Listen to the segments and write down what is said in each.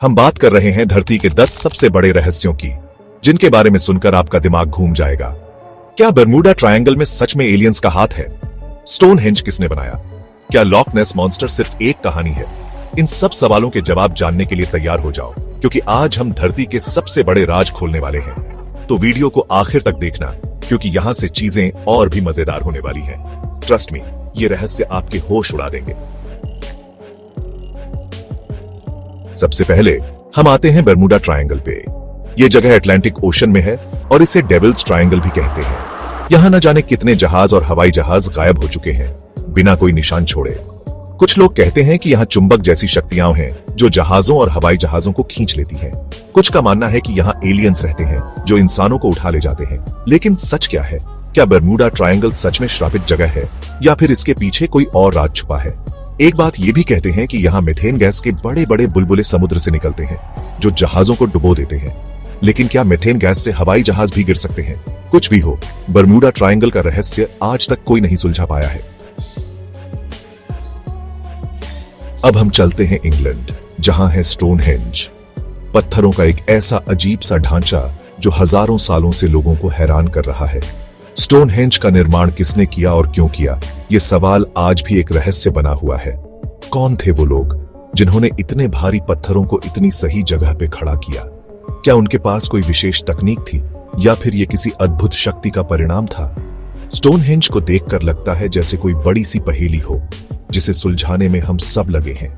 हम बात कर रहे हैं धरती के 10 सबसे बड़े रहस्यों की, जिनके बारे में सुनकर आपका दिमाग घूम जाएगा। क्या बरमूडा ट्रायंगल में सच में एलियंस का हाथ है? स्टोनहेंज किसने बनाया? क्या लॉक नेस मॉन्स्टर सिर्फ एक कहानी है? इन सब सवालों के जवाब जानने के लिए तैयार हो जाओ, क्योंकि आज हम धरती के सबसे बड़े राज खोलने वाले हैं। तो वीडियो को आखिर तक देखना, क्योंकि यहां से चीजें और भी मजेदार होने वाली हैं। ट्रस्ट मी, ये रहस्य आपके होश उड़ा देंगे। सबसे पहले हम आते हैं बरमूडा ट्रायंगल पे। यह जगह अटलांटिक ओशन में है और इसे डेविल्स ट्रायंगल भी कहते हैं। यहां न जाने कितने जहाज और हवाई जहाज गायब हो चुके हैं, बिना कोई निशान छोड़े। कुछ लोग कहते हैं कि यहां चुंबक जैसी शक्तियां हैं जो जहाजों और हवाई जहाजों को खींच लेती हैं। कुछ का मानना है कि यहां एलियंस रहते हैं जो इंसानों को उठा ले जाते हैं। लेकिन सच क्या है? क्या बरमूडा ट्रायंगल सच में श्रापित जगह है, या फिर इसके पीछे कोई और राज छुपा है? एक बात ये भी कहते हैं कि यहाँ मीथेन गैस के बड़े बड़े बुलबुले समुद्र से निकलते हैं, जो जहाजों को डुबो देते हैं। लेकिन क्या मीथेन गैस से हवाई जहाज भी गिर सकते हैं? कुछ भी हो, बरमूडा ट्रायंगल का रहस्य आज तक कोई नहीं सुलझा पाया है। अब हम चलते हैं इंग्लैंड, जहां है स्टोनहेंज। पत्थरों का एक ऐसा अजीब सा ढांचा जो हजारों सालों से लोगों को हैरान कर रहा है। स्टोनहेंज का निर्माण किसने किया और क्यों किया, ये सवाल आज भी एक रहस्य बना हुआ है। कौन थे वो लोग जिन्होंने इतने भारी पत्थरों को इतनी सही जगह पे खड़ा किया? क्या उनके पास कोई विशेष तकनीक थी, या फिर ये किसी अद्भुत शक्ति का परिणाम था? स्टोनहेंज को देखकर लगता है जैसे कोई बड़ी सी पहेली हो, जिसे सुलझाने में हम सब लगे हैं।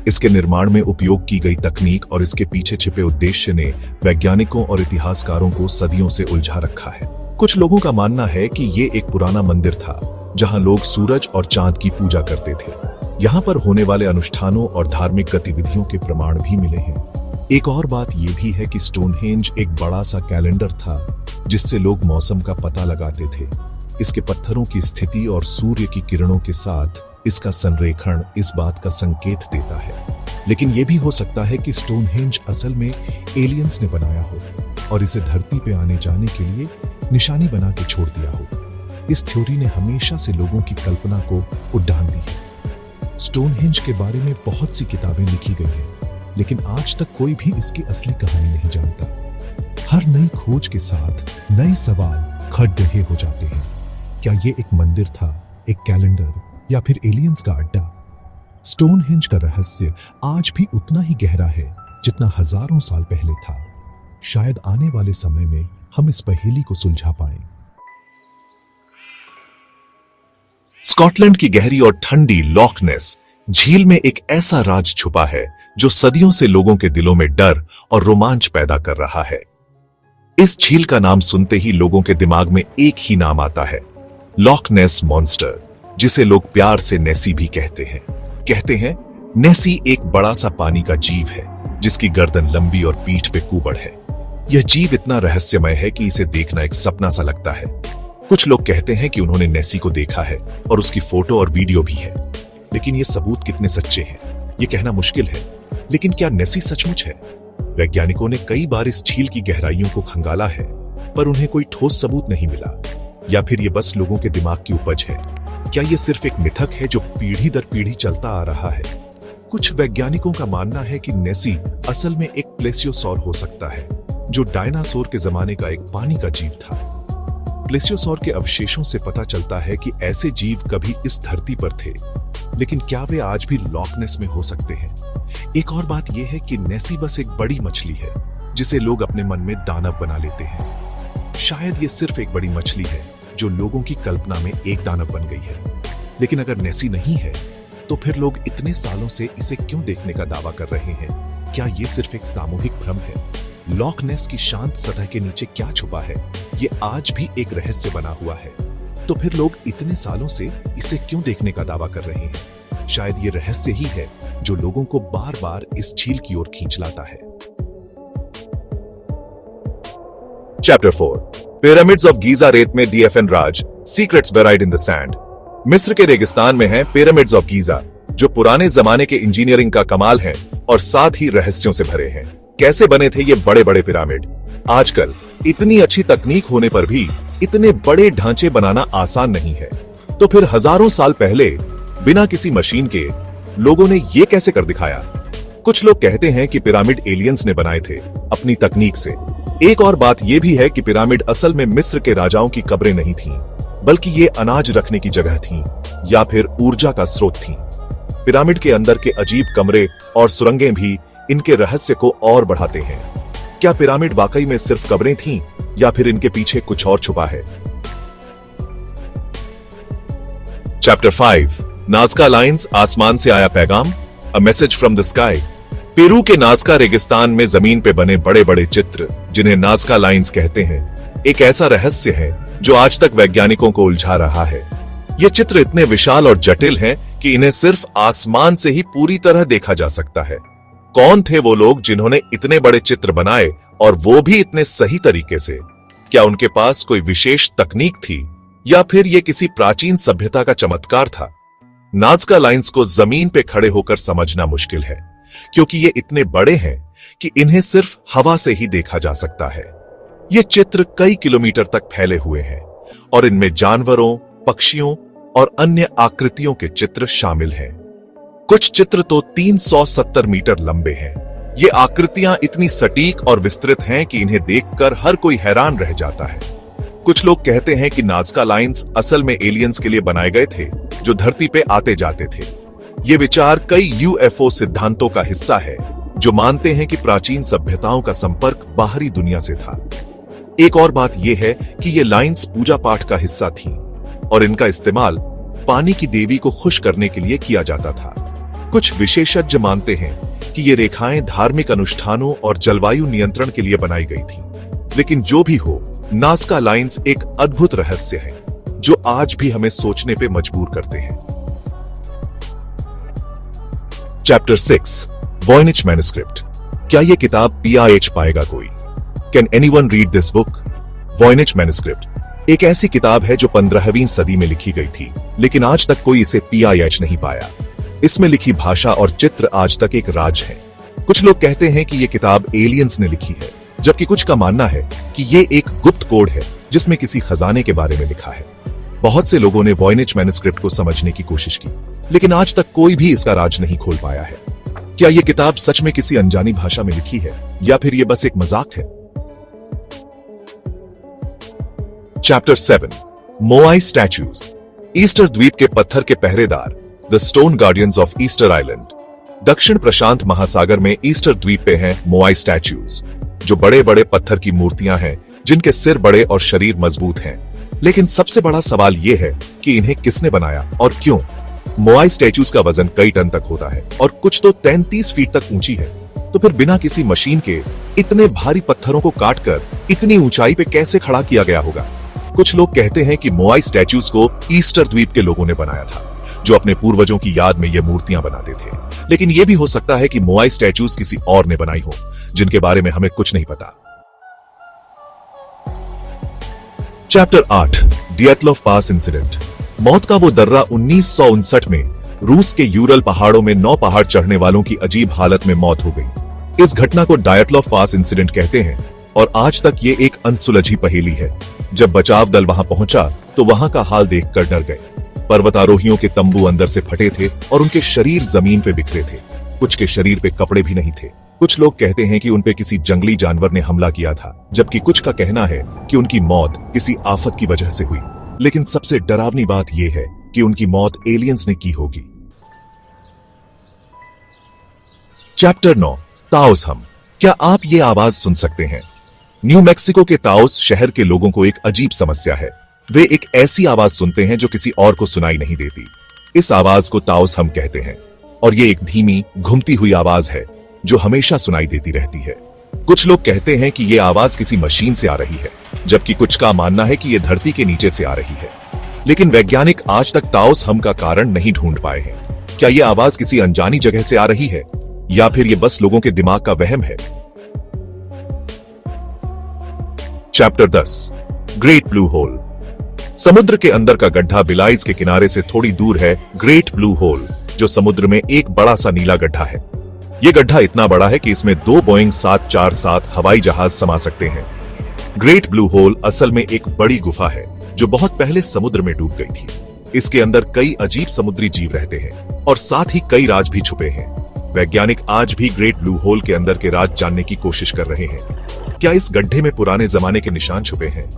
इसके निर्माण में उपयोग की गई तकनीक और इसके पीछे छिपे उद्देश्य ने वैज्ञानिकों और इतिहासकारों को सदियों से उलझा रखा है। कुछ लोगों का मानना है कि ये एक पुराना मंदिर था, जहां लोग सूरज और चांद की पूजा करते थे। यहाँ पर होने वाले अनुष्ठानों और धार्मिक गतिविधियों के प्रमाण भी मिले हैं। एक और बात यह भी है कि स्टोनहेंज एक बड़ा सा कैलेंडर था, जिससे लोग मौसम का पता लगाते थे। इसके पत्थरों की स्थिति और सूर्य की किरणों के साथ इसका संरेखण इस बात का संकेत देता है। लेकिन यह भी हो सकता है कि स्टोनहेंज असल में एलियंस ने बनाया हो और इसे धरती पे आने जाने के लिए निशानी बना के छोड़ दिया हो। इस थ्योरी ने हमेशा से लोगों की कल्पना को उड़ान दी है। स्टोनहेंज के बारे में बहुत सी किताबें लिखी गई हैं, लेकिन आज तक कोई भी इसकी असली कहानी नहीं जानता। हर नई खोज के साथ नए सवाल खड़ रहे हो जाते हैं। क्या ये एक मंदिर था, एक कैलेंडर, या फिर एलियंस का अड्डा? स्टोनहेंज का रहस्य आज भी उतना ही गहरा है जितना हजारों साल पहले था। शायद आने वाले समय में हम इस पहेली को सुलझा पाएं। स्कॉटलैंड की गहरी और ठंडी लॉक नेस झील में एक ऐसा राज छुपा है जो सदियों से लोगों के दिलों में डर और रोमांच पैदा कर रहा है। इस झील का नाम सुनते ही लोगों के दिमाग में एक ही नाम आता है, लॉक नेस मॉन्स्टर, जिसे लोग प्यार से नेसी भी कहते हैं। कहते हैं नेसी एक बड़ा सा पानी का जीव है, जिसकी गर्दन लंबी और पीठ पे कुबड़ है। यह जीव इतना रहस्यमय है कि इसे देखना एक सपना सा लगता है। कुछ लोग कहते हैं कि उन्होंने नेसी को देखा है और उसकी फोटो और वीडियो भी है। लेकिन ये सबूत कितने सच्चे हैं, ये कहना मुश्किल है। लेकिन क्या नेसी सचमुच है? वैज्ञानिकों ने कई बार इस झील की गहराइयों को खंगाला है, पर उन्हें कोई ठोस सबूत नहीं मिला। या फिर ये बस लोगों के दिमाग की उपज है? क्या ये सिर्फ एक मिथक है जो पीढ़ी दर पीढ़ी चलता आ रहा है? कुछ वैज्ञानिकों का मानना है कि नेसी असल में एक प्लेसियोसॉर हो सकता है, जो डायनासोर के जमाने का एक पानी का जीव था। प्लेसियोसॉर के अवशेषों से पता चलता है कि ऐसे जीव कभी इस धरती पर थे। लेकिन क्या वे आज भी लॉक नेस में हो सकते हैं? एक और बात यह है कि नेसी बस एक बड़ी मछली है, जिसे लोग अपने मन में दानव बना लेते हैं। शायद ये सिर्फ एक बड़ी मछली है जो लोगों की कल्पना में एक दानव बन गई है। लेकिन अगर नेसी नहीं है, तो फिर लोग इतने सालों से इसे क्यों देखने का दावा कर रहे हैं? क्या ये सिर्फ एक सामूहिक भ्रम है? लॉक नेस की शांत सतह के नीचे क्या छुपा है, ये आज भी एक रहस्य बना हुआ है। तो फिर लोग इतने सालों से इसे क्यों देखने का दावा कर रहे हैं? शायद ये रहस्य ही है जो लोगों को बार बार इस झील की ओर खींच लाता है। चैप्टर 4, पिरामिड्स ऑफ गीजा रेत में डीएफएन राज, सीक्रेट्स बेराइड इन द सैंड। मिस्र के रेगिस्तान में है पिरामिड्स ऑफ गीजा, जो पुराने जमाने के इंजीनियरिंग का कमाल है और साथ ही रहस्यों से भरे हैं। कैसे बने थे ये बड़े बड़े पिरामिड? आजकल इतनी अच्छी तकनीक होने पर भी इतने बड़े ढांचे बनाना आसान नहीं है। तो फिर हजारों साल पहले बिना किसी मशीन के लोगों ने ये कैसे कर दिखाया? कुछ लोग कहते हैं कि पिरामिड एलियंस ने बनाए थे अपनी तकनीक से। एक और बात यह भी है कि पिरामिड असल में मिस्र के राजाओं की कब्रें नहीं थीं, बल्कि ये अनाज रखने की जगह थीं या फिर ऊर्जा का स्रोत थीं। पिरामिड के अंदर के अजीब कमरे और सुरंगें भी इनके रहस्य को और बढ़ाते हैं। क्या पिरामिड वाकई में सिर्फ कब्रें थीं या फिर इनके पीछे कुछ और छुपा है? चैप्टर 5 नाज़का लाइंस, आसमान से आया पैगाम, a message from the sky. Peru के नाज़का रेगिस्तान में जमीन पे बने बड़े बड़े चित्र, जिन्हें नाज़का लाइंस कहते हैं, एक ऐसा रहस्य है जो आज तक वैज्ञानिकों को उलझा रहा है। ये चित्र इतने विशाल और जटिल हैं कि इन्हें सिर्फ आसमान से ही पूरी तरह देखा जा सकता है। कौन थे वो लोग जिन्होंने इतने बड़े चित्र बनाए, और वो भी इतने सही तरीके से? क्या उनके पास कोई विशेष तकनीक थी या फिर ये किसी प्राचीन सभ्यता का चमत्कार था? नाज़का लाइंस को जमीन पे खड़े होकर समझना मुश्किल है, क्योंकि ये इतने बड़े हैं कि इन्हें सिर्फ हवा से ही देखा जा सकता है। ये चित्र कई किलोमीटर तक फैले हुए हैं और इनमें जानवरों, पक्षियों और अन्य आकृतियों के चित्र शामिल हैं। कुछ चित्र तो 370 मीटर लंबे हैं। ये आकृतियां इतनी सटीक और विस्तृत हैं कि इन्हें देखकर हर कोई हैरान रह जाता है। कुछ लोग कहते हैं कि नाज़का लाइंस असल में एलियंस के लिए बनाए गए थे, जो धरती पे आते जाते थे। ये विचार कई यूएफओ सिद्धांतों का हिस्सा है, जो मानते हैं कि प्राचीन सभ्यताओं का संपर्क बाहरी दुनिया से था। एक और बात यह है कि ये लाइंस पूजा पाठ का हिस्सा थीं और इनका इस्तेमाल पानी की देवी को खुश करने के लिए किया जाता था। कुछ विशेषज्ञ मानते हैं कि ये रेखाएं धार्मिक अनुष्ठानों और जलवायु नियंत्रण के लिए बनाई गई थी। लेकिन जो भी हो, नाज़का लाइंस एक अद्भुत रहस्य है जो आज भी हमें सोचने पे मजबूर करते हैं। Chapter 6 Voynich manuscript. क्या ये किताब PIH पाएगा कोई? Can anyone read this book? Voynich manuscript एक ऐसी किताब है जो 15वीं सदी में लिखी गई थी, लेकिन आज तक कोई इसे PIH नहीं पाया। इसमें लिखी भाषा और चित्र आज तक एक राज है। कुछ लोग कहते हैं कि ये किताब एलियंस ने लिखी है, जबकि कुछ का मानना है कि ये एक गुप्त कोड है जिसमें किसी खजाने के बारे में लिखा है। बहुत से लोगों ने वॉयनिच मैन्युस्क्रिप्ट को समझने की कोशिश की, लेकिन आज तक कोई भी इसका राज नहीं खोल पाया है। क्या ये किताब सच में किसी अनजानी भाषा में लिखी है या फिर ये बस एक मजाक है? Chapter 7 मोआई statues. ईस्टर द्वीप के पत्थर के पहरेदार, the stone guardians of Easter island. दक्षिण प्रशांत महासागर में ईस्टर द्वीप पे हैं मोआई स्टैच्यूज, जो बड़े बड़े पत्थर की मूर्तियां हैं जिनके सिर बड़े और शरीर मजबूत हैं। लेकिन सबसे बड़ा सवाल यह है कि इन्हें किसने बनाया और क्यों? मोआई स्टैच्यूज का वजन कई टन तक होता है और कुछ तो 33 फीट तक ऊंची है। तो फिर बिना किसी मशीन के इतने भारी पत्थरों को काटकर इतनी ऊंचाई पे कैसे खड़ा किया गया होगा? कुछ लोग कहते हैं कि मोआई स्टैच्यूज को ईस्टर द्वीप के लोगों ने बनाया था, जो अपने पूर्वजों की याद में ये मूर्तियां बनाते थे। लेकिन यह भी हो सकता है कि मोआई स्टैच्यूज किसी और ने बनाई हो, जिनके बारे में हमें कुछ नहीं पता। चैप्टर 8 डिएटलॉफ पास इंसिडेंट। मौत का वो दर्रा 1959 में रूस के यूरल पहाड़ों में 9 पहाड़ चढ़ने वालों की अजीब हालत में मौत हो गई। इस घटना को डिएटलॉफ पास इंसिडेंट कहते हैं और आज तक ये एक अनसुलझी पहेली है। जब बचाव दल वहां पहुंचा तो वहां का हाल देखकर डर गए। पर्वतारोहियों के तंबू अंदर से फटे थे और उनके शरीर जमीन पे बिखरे थे। कुछ के शरीर पे कपड़े भी नहीं थे। कुछ लोग कहते हैं कि उन पे किसी जंगली जानवर ने हमला किया था, जबकि कुछ का कहना है कि उनकी मौत किसी आफत की वजह से हुई। लेकिन सबसे डरावनी बात यह है कि उनकी मौत एलियंस ने की होगी। चैप्टर 9 ताओस हम। क्या आप ये आवाज सुन सकते हैं? न्यू मैक्सिको के ताओस शहर के लोगों को एक अजीब समस्या है। वे एक ऐसी आवाज सुनते हैं जो किसी और को सुनाई नहीं देती। इस आवाज को ताओस हम कहते हैं और ये एक धीमी, घूमती हुई आवाज है जो हमेशा सुनाई देती रहती है। कुछ लोग कहते हैं कि ये आवाज किसी मशीन से आ रही है, जबकि कुछ का मानना है कि ये धरती के नीचे से आ रही है। लेकिन वैज्ञानिक आज तक ताओस हम का कारण नहीं ढूंढ पाए हैं। क्या ये आवाज किसी अनजानी जगह से आ रही है या फिर ये बस लोगों के दिमाग का वहम है? Chapter 10 great blue hole. समुद्र के अंदर का गड्ढा बिलाइज के किनारे से थोड़ी दूर है ग्रेट ब्लू होल, जो समुद्र में एक बड़ा सा नीला गड्ढा है। यह गड्ढा इतना बड़ा है कि इसमें 2 बोइंग 747 हवाई जहाज समा सकते हैं। ग्रेट ब्लू होल असल में एक बड़ी गुफा है जो बहुत पहले समुद्र में डूब गई थी। इसके अंदर कई अजीब समुद्री जीव रहते हैं और साथ ही कई राज भी छुपे हैं। वैज्ञानिक आज भी ग्रेट ब्लू होल के अंदर के राज जानने की कोशिश कर रहे हैं। क्या इस गड्ढे में पुराने जमाने के निशान छुपे हैं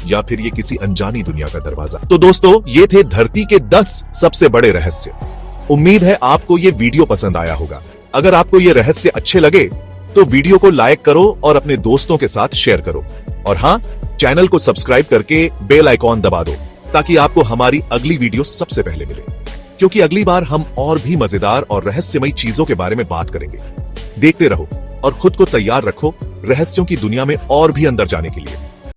या फिर ये किसी अनजानी दुनिया का दरवाजा? तो दोस्तों, ये थे धरती के 10 सबसे बड़े रहस्य। उम्मीद है आपको ये वीडियो पसंद आया होगा। अगर आपको ये रहस्य अच्छे लगे तो वीडियो को लाइक करो और अपने दोस्तों के साथ शेयर करो। और हाँ, चैनल को सब्सक्राइब करके बेल आइकॉन दबा दो ताकि आपको हमारी अगली वीडियो सबसे पहले मिले, क्योंकि अगली बार हम और भी मजेदार और रहस्यमयी चीजों के बारे में बात करेंगे। देखते रहो और खुद को तैयार रखो रहस्यों की दुनिया में और भी अंदर जाने के लिए।